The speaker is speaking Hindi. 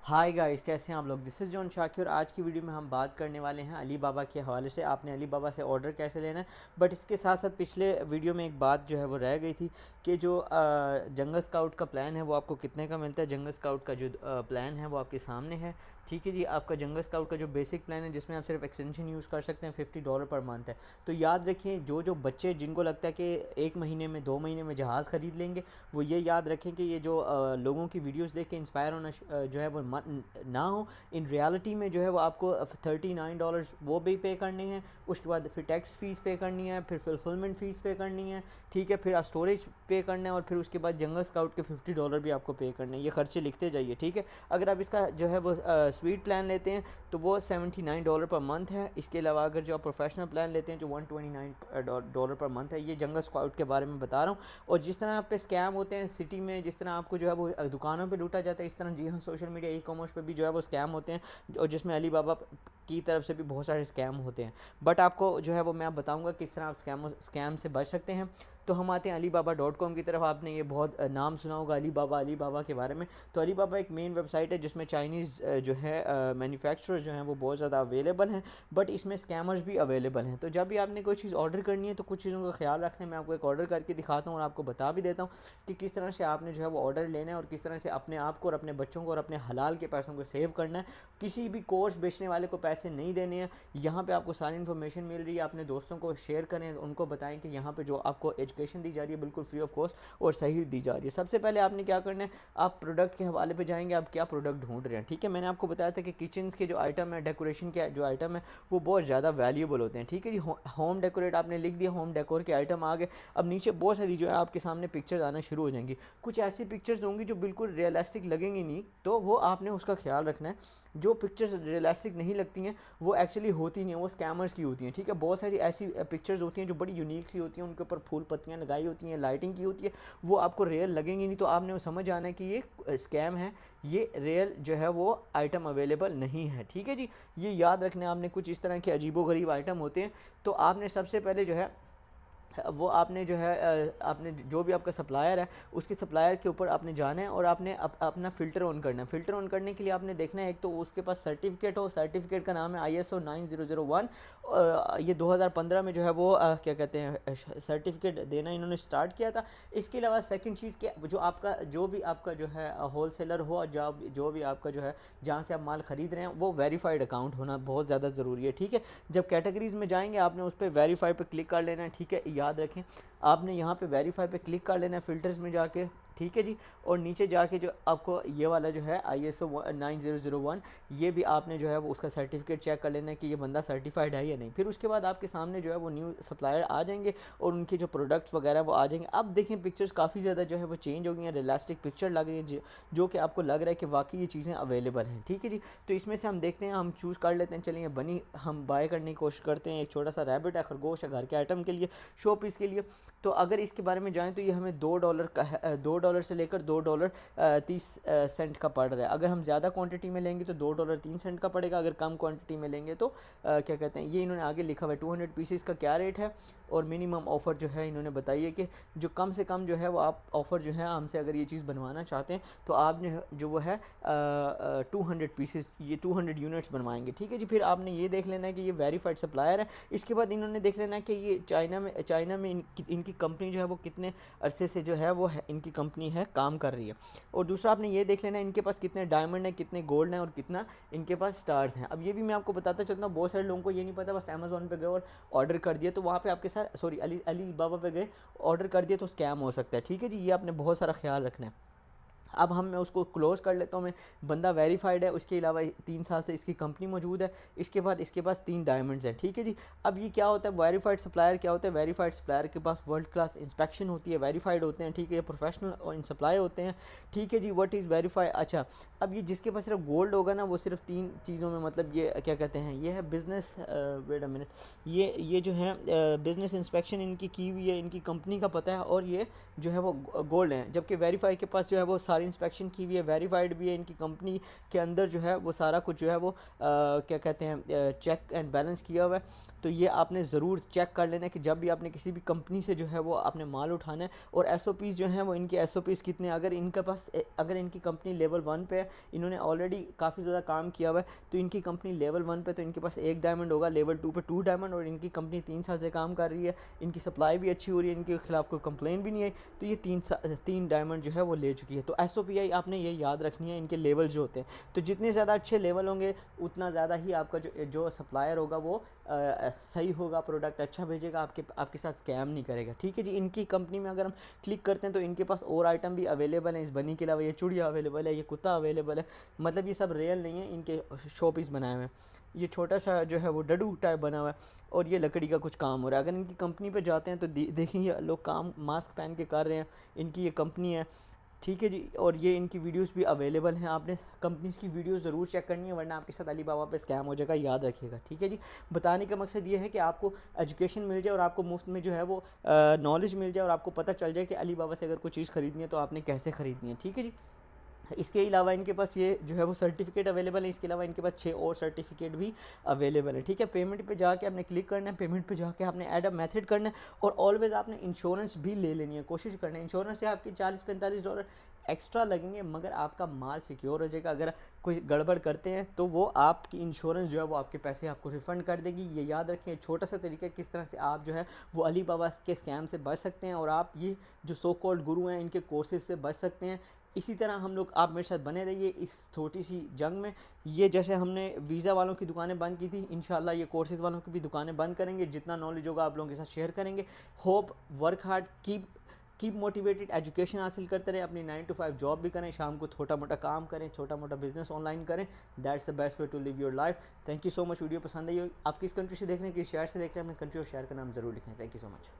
हाय गाइस, कैसे हैं आप लोग। This is John Shakir. आज की वीडियो में हम बात करने वाले हैं अली बाबा के हवाले से। आपने अली बाबा से ऑर्डर कैसे लेना है। बट इसके साथ साथ पिछले वीडियो में एक बात जो है वो रह गई थी कि जो जंगल स्काउट का प्लान है वो आपको कितने का मिलता है। जंगल स्काउट का जो प्लान है वो आपके सामने है। ठीक है जी, आपका जंगल स्काउट का जो बेसिक प्लान है जिसमें आप सिर्फ एक्सटेंशन यूज़ कर सकते हैं $50 पर मंथ है। तो याद रखें, जो जो बच्चे जिनको लगता है कि एक महीने में 2 महीने में जहाज़ ख़रीद लेंगे, वो ये याद रखें कि ये जो लोगों की वीडियोस देख के इंस्पायर होना जो है वो ना हो। इन रियलिटी में जो है वो आपको $39 वो भी पे करने हैं। उसके बाद फिर टैक्स फ़ीस पे करनी है, फिर फुलफिलमेंट फ़ीस पे करनी है। ठीक है, फिर स्टोरेज पे करना है, और फिर उसके बाद जंगल स्काउट के $50 भी आपको पे करने हैं। ये खर्चे लिखते जाइए। ठीक है, अगर आप इसका जो है वो स्वीट प्लान लेते हैं तो वो $79 पर मंथ है। इसके अलावा अगर जो आप प्रोफेशनल प्लान लेते हैं जो $129 पर मंथ है। ये जंगल स्काउट के बारे में बता रहा हूँ। और जिस तरह आप पे स्कैम होते हैं सिटी में, जिस तरह आपको जो है वो दुकानों पे लूटा जाता है, इस तरह जी हाँ सोशल मीडिया ई कॉमर्स पे भी जो है वो स्कैम होते हैं, और जिसमें अली बाबा की तरफ से भी बहुत सारे स्कैम होते हैं। बट आपको जो है वो मैं बताऊंगा किस तरह आप स्कैम से बच सकते हैं। तो हम आते हैं alibaba.com की तरफ। आपने ये बहुत नाम सुना होगा अली बाबा के बारे में। तो अली बाबा एक मेन वेबसाइट है जिसमें चाइनीज़ जो है मैन्युफैक्चरर जो हैं वो बहुत ज़्यादा अवेलेबल हैं। बट इसमें स्कैमर्स भी अवेलेबल हैं। तो जब भी आपने कोई चीज़ ऑर्डर करनी है तो कुछ चीज़ों का ख्याल रखना है। मैं आपको एक ऑर्डर करके दिखाता हूँ और आपको बता भी देता हूँ कि किस तरह से आपने जो है वो ऑर्डर लेना है, और किस तरह से अपने आप को और अपने बच्चों को और अपने हलाल के पैसों को सेव करना है। किसी भी कोर्स बेचने वाले को पैसे नहीं देने हैं। यहाँ पे आपको सारी इन्फॉर्मेशन मिल रही है। अपने दोस्तों को शेयर करें, उनको बताएं कि यहाँ पे जो आपको एजुकेशन दी जा रही है बिल्कुल फ्री ऑफ कॉस्ट और सही दी जा रही है। सबसे पहले आपने क्या करना है, आप प्रोडक्ट के हवाले पे जाएंगे, आप क्या प्रोडक्ट ढूंढ रहे हैं। ठीक है, मैंने आपको बताया था कि किचन के जो आइटम है, डेकोरेशन के जो आइटम है, वो बहुत ज़्यादा वैल्यूबल होते हैं। ठीक है जी, होम डेकोरेट आपने लिख दिया, होम डेकोर के आइटम आ गए। अब नीचे बहुत सारी जो है आपके सामने पिक्चर्स आना शुरू हो जाएंगी। कुछ ऐसी पिक्चर्स होंगी जो बिल्कुल रियलिस्टिक लगेंगी नहीं, तो वो आपने उसका ख्याल रखना है। जो पिक्चर्स रियलिस्टिक नहीं लगती हैं वो एक्चुअली होती नहीं है, वो स्कैमर्स की होती हैं। ठीक है, बहुत सारी ऐसी पिक्चर्स होती हैं जो बड़ी यूनिक सी होती हैं, उनके ऊपर फूल पत्तियाँ लगाई होती हैं, लाइटिंग की होती है, वो आपको रियल लगेंगी नहीं। तो आपने वो समझ आना है कि ये स्कैम है, ये रियल जो है वो आइटम अवेलेबल नहीं है। ठीक है जी, ये याद रखना है आपने। कुछ इस तरह के अजीबोगरीब आइटम होते हैं। तो आपने सबसे पहले जो है वो आपने जो है आपने जो भी आपका सप्लायर है उसके सप्लायर के ऊपर आपने जाना है, और आपने अपना फ़िल्टर ऑन करना है। फ़िल्टर ऑन करने के लिए आपने देखना है, एक तो उसके पास सर्टिफिकेट हो। सर्टिफिकेट का नाम है ISO 9001। ये 2015 में जो है वो क्या कहते हैं सर्टिफिकेट देना इन्होंने स्टार्ट किया था। इसके अलावा सेकंड चीज़ क्या, जो आपका जो भी आपका जो है होलसेलर हो, जो भी आपका जो है जहाँ से आप माल ख़रीद रहे हैं, वो वेरीफाइड अकाउंट होना बहुत ज़्यादा ज़रूरी है। ठीक है, जब कैटेगरीज़ में जाएंगे आपने उस पर वेरीफाई पे क्लिक कर लेना है। ठीक है, याद रखें आपने यहाँ पे वेरीफाई पे क्लिक कर लेना है फ़िल्टर्स में जाके। ठीक है जी, और नीचे जाके जो आपको ये वाला जो है ISO 9001, ये भी आपने जो है वो उसका सर्टिफिकेट चेक कर लेना है कि ये बंदा सर्टिफाइड है या नहीं। फिर उसके बाद आपके सामने जो है वो न्यू सप्लायर आ जाएंगे और उनके जो प्रोडक्ट्स वगैरह वो आ जाएंगे। अब देखें पिक्चर्स काफ़ी ज़्यादा जो है वो चेंज हो गई हैं, रियलिस्टिक पिक्चर लग रही है, जो कि आपको लग रहा है कि वाकई ये चीज़ें अवेलेबल हैं। ठीक है जी, तो इसमें से हम देखते हैं, हम चूज़ कर लेते हैं। चलिए बनी हम बाय करने की कोशिश करते हैं। एक छोटा सा रैबिट है, खरगोश है, घर के आइटम के लिए, शो पीस के लिए। तो अगर इसके बारे में जाएँ तो ये हमें $2 का है, $2 से लेकर $2.30 का पड़ रहा है। अगर हम ज़्यादा क्वांटिटी में लेंगे तो $2.03 का पड़ेगा। अगर कम क्वांटिटी में लेंगे तो क्या कहते हैं, ये इन्होंने आगे लिखा हुआ है 200 पीसेस का क्या रेट है। और मिनिमम ऑफ़र जो है इन्होंने बताई है कि जो कम से कम जो है वो आप ऑफ़र जो है हमसे अगर ये चीज़ बनवाना चाहते हैं तो आपने जो वो है 200 पीसेस, ये 200 यूनिट्स बनवाएंगे। ठीक है जी, फिर आपने ये देख लेना है कि ये वेरीफाइड सप्लायर है। इसके बाद इन्होंने देख लेना है कि ये चाइना में इनकी कंपनी जो है वो कितने अरसे से जो है वो इनकी कंपनी है काम कर रही है। और दूसरा आपने ये देख लेना है इनके पास कितने डायमंड है, कितने गोल्ड हैं, और कितना इनके पास स्टार्स हैं। अब ये भी मैं आपको बताता चलता हूँ, बहुत सारे लोगों को ये नहीं पता, बस अमेज़ॉन पे गए और ऑर्डर कर दिया तो वहाँ पे आपके साथ सॉरी अली बाबा पे गए ऑर्डर कर दिया तो स्कैम हो सकता है। ठीक है जी, ये आपने बहुत सारा ख्याल रखना है। अब मैं उसको क्लोज़ कर लेता हूँ। मैं बंदा वेरीफाइड है, उसके अलावा 3 साल से इसकी कंपनी मौजूद है। इसके बाद इसके पास 3 डायमंड्स हैं। ठीक है जी, अब ये क्या होता है वेरीफाइड सप्लायर, क्या होता है वेरीफाइड सप्लायर के पास वर्ल्ड क्लास इंस्पेक्शन होती है, वेरीफाइड होते हैं। ठीक है, ये प्रोफेशनल और इन सप्लाई होते हैं। ठीक है जी, व्हाट इज़ वेरीफाई। अच्छा, अब ये जिसके पास सिर्फ गोल्ड होगा ना वो सिर्फ 3 चीज़ों में, मतलब ये क्या कहते हैं, ये है बिज़नेस वेट अ मिनट, ये जो है बिज़नेस इंस्पेक्शन इनकी की हुई है, इनकी कंपनी का पता है, और ये जो है वो गोल्ड है। जबकि वेरीफाई के पास जो है वो सारी इंस्पेक्शन की हुई है, वेरीफाइड भी है, इनकी कंपनी के अंदर जो है वो सारा कुछ जो है वो क्या कहते हैं चेक एंड बैलेंस किया हुआ है। तो ये आपने ज़रूर चेक कर लेना कि जब भी आपने किसी भी कंपनी से जो है वो आपने माल उठाना है। और SOPs जो हैं वो इनके SOPs कितने, अगर इनके पास अगर इनकी कंपनी लेवल 1 पे है, इन्होंने ऑलरेडी काफ़ी ज़्यादा काम किया हुआ है, तो इनकी कंपनी लेवल 1 पे तो इनके पास 1 डायमंड होगा, लेवल 2 पे 2 डायमंड, और इनकी कंपनी 3 साल से काम कर रही है, इनकी सप्लाई भी अच्छी हो रही है, इनके खिलाफ कोई कंप्लेन भी नहीं आई, तो ये 3 डायमंड जो है वो ले चुकी है। तो SOPI आपने ये याद रखनी है, इनके लेवल जो होते हैं, तो जितने ज़्यादा अच्छे लेवल होंगे उतना ज़्यादा ही आपका जो सप्लायर होगा वो सही होगा, प्रोडक्ट अच्छा भेजेगा, आपके साथ स्कैम नहीं करेगा। ठीक है जी। इनकी कंपनी में अगर हम क्लिक करते हैं तो इनके पास और आइटम भी अवेलेबल हैं, इस बनी के अलावा ये चूड़िया अवेलेबल है, ये कुत्ता अवेलेबल है, मतलब ये सब रियल नहीं है, इनके शो पीस बनाए हुए हैं। ये छोटा सा जो है वो डडू टाइप बना हुआ है, और ये लकड़ी का कुछ काम हो रहा है। अगर इनकी कंपनी पे जाते हैं तो देखें ये लोग काम मास्क पहन के कर रहे हैं, इनकी ये कंपनी है। ठीक है जी। और ये इनकी वीडियोस भी अवेलेबल हैं, आपने कंपनीज़ की वीडियोस ज़रूर चेक करनी है, वरना आपके साथ अली बाबा पे स्कैम हो जाएगा, याद रखिएगा। ठीक है जी। बताने का मकसद ये है कि आपको एजुकेशन मिल जाए और आपको मुफ्त में जो है वो नॉलेज मिल जाए, और आपको पता चल जाए कि अली बाबा से अगर कोई चीज़ ख़रीदनी है तो आपने कैसे ख़रीदनी है। ठीक है जी। इसके अलावा इनके पास ये जो है वो सर्टिफिकेट अवेलेबल है, इसके अलावा इनके पास 6 और सर्टिफिकेट भी अवेलेबल है। ठीक है। पेमेंट पे जाके आपने क्लिक करना है, पेमेंट पे जाके आपने ऐड अ मेथड करना है, और ऑलवेज़ आपने इंश्योरेंस भी ले लेनी है, कोशिश करना है। इंश्योरेंस से आपके $40-45 एक्स्ट्रा लगेंगे, मगर आपका माल सिक्योर हो जाएगा। अगर कोई गड़बड़ करते हैं तो वो आपकी इंश्योरेंस जो है वो आपके पैसे आपको रिफ़ंड कर देगी। ये याद रखें, छोटा सा तरीका किस तरह से आप जो है वो अली बाबा के स्कैम से बच सकते हैं, और आप ये जो सो कॉल्ड गुरु हैं इनके कोर्सेज से बच सकते हैं। इसी तरह हम लोग, आप मेरे साथ बने रहिए इस छोटी सी जंग में। ये जैसे हमने वीज़ा वालों की दुकानें बंद की थी, इंशाल्लाह ये कोर्सेज़ वालों की भी दुकानें बंद करेंगे। जितना नॉलेज होगा आप लोगों के साथ शेयर करेंगे। Hope, work hard, keep motivated, education हासिल करते रहें, अपनी 9 to 5 जॉब भी करें, शाम को छोटा मोटा काम करें, छोटा मोटा बिजनेस ऑनलाइन करें। That's the best way to live your life. Thank you so much. Video पसंद आई हो, आप किस कंट्री से देख रहे हैं, किस शहर से देख रहे हैं, अपने कंट्री और शहर का नाम ज़रूर लिखें। Thank you so much.